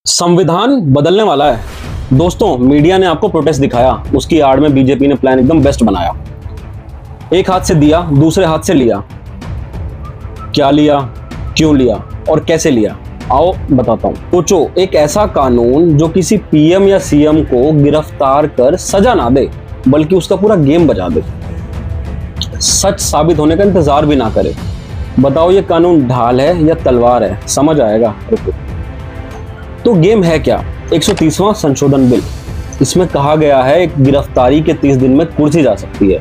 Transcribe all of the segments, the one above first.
संविधान बदलने वाला है। दोस्तों, मीडिया ने आपको प्रोटेस्ट दिखाया, उसकी आड़ में बीजेपी ने प्लान एकदम बेस्ट बनाया। एक हाथ से दिया, दूसरे हाथ से लिया। क्या लिया, क्यों लिया और कैसे लिया, आओ बताता हूं। सोचो, एक ऐसा कानून जो किसी पीएम या सीएम को गिरफ्तार कर सजा ना दे, बल्कि उसका पूरा गेम बजा दे, सच साबित होने का इंतजार भी ना करे। बताओ, ये कानून ढाल है या तलवार है? समझ आएगा। तो गेम है क्या? 130वां संशोधन बिल। इसमें कहा गया है एक गिरफ्तारी के 30 दिन में कुर्सी जा सकती है।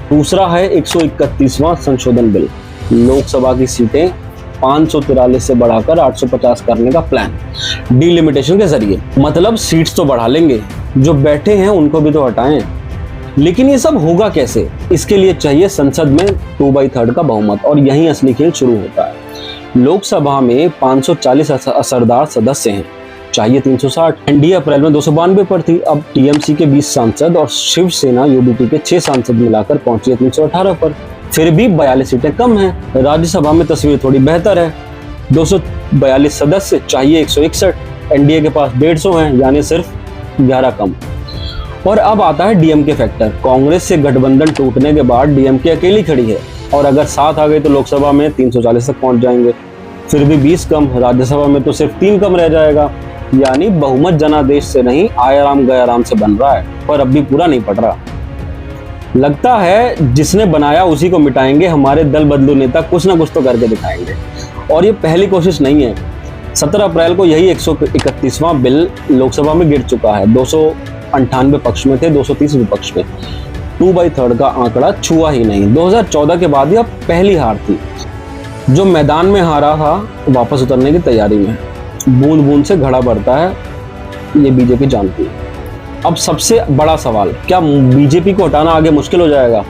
दूसरा है 131वां संशोधन बिल, लोकसभा की सीटें 543 से बढ़ाकर 850 करने का प्लान, डिलिमिटेशन के जरिए। मतलब सीट्स तो बढ़ा लेंगे, जो बैठे हैं उनको भी तो हटाएं। लेकिन ये सब होगा कैसे? इसके लिए चाहिए संसद में 2/3 का बहुमत, और यहीं असली खेल शुरू होता है। लोकसभा में 540 असरदार सदस्य हैं, चाहिए 360। एनडीए अप्रैल में 292 पर थी, अब टीएमसी के 20 सांसद और शिवसेना यूबीटी के 6 सांसद मिलाकर पहुंची है 318 पर। फिर भी 42 सीटें कम हैं। राज्यसभा में तस्वीर थोड़ी बेहतर है, 242 सदस्य, चाहिए 161। एनडीए के पास 150 हैं, यानी सिर्फ 11 कम। और अब आता है डीएमके फैक्टर। कांग्रेस से गठबंधन टूटने के बाद डीएमके अकेली खड़ी है, और अगर साथ आ गई तो लोकसभा में 340 तक पहुंच जाएंगे। फिर भी 20 कम, राज्यसभा में तो सिर्फ 3 कम रह जाएगा। यानी बहुमत जनादेश से नहीं, आयाराम गयाराम से बन रहा है, पर अब भी पूरा नहीं पड़ रहा। लगता है जिसने बनाया उसी को मिटाएंगे। हमारे दल बदलू नेता कुछ ना कुछ तो करके दिखाएंगे, और ये पहली कोशिश नहीं है। 17 अप्रैल को यही 131वां बिल लोकसभा में गिर चुका है। 298 पक्ष में थे, 230 विपक्ष में। 2/3 का आंकड़ा छुआ ही नहीं। 2014 के बाद यह पहली हार थी। जो मैदान में हारा था वापस उतरने की तैयारी में है। बूंद बूंद से घड़ा बढ़ता है, ये बीजेपी जानती है। अब सबसे बड़ा सवाल, क्या बीजेपी को हटाना आगे मुश्किल हो जाएगा?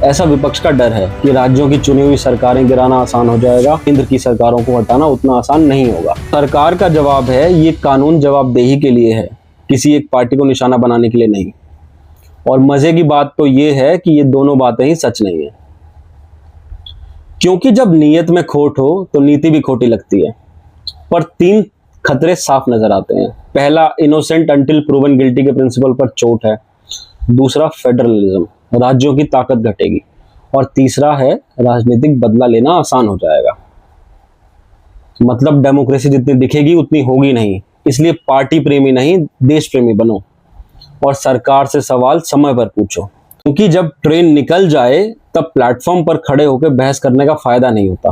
ऐसा विपक्ष का डर है कि राज्यों की चुनी हुई सरकारें गिराना आसान हो जाएगा, केंद्र की सरकारों को हटाना उतना आसान नहीं होगा। सरकार का जवाब है, ये कानून जवाबदेही के लिए है, किसी एक पार्टी को निशाना बनाने के लिए नहीं। और मजे की बात तो ये है कि ये दोनों बातें ही सच नहीं है, क्योंकि जब नीयत में खोट हो तो नीति भी खोटी लगती है। पर 3 खतरे साफ नजर आते हैं। पहला, इनोसेंट अंटिल प्रूवन गिल्टी के प्रिंसिपल पर चोट है। दूसरा, फेडरलिज्म, राज्यों की ताकत घटेगी। और तीसरा है, राजनीतिक बदला लेना आसान हो जाएगा। मतलब डेमोक्रेसी जितनी दिखेगी उतनी होगी नहीं। इसलिए पार्टी प्रेमी नहीं, देश प्रेमी बनो, और सरकार से सवाल समय पर पूछो, क्योंकि जब ट्रेन निकल जाए तब प्लेटफॉर्म पर खड़े होकर बहस करने का फायदा नहीं होता।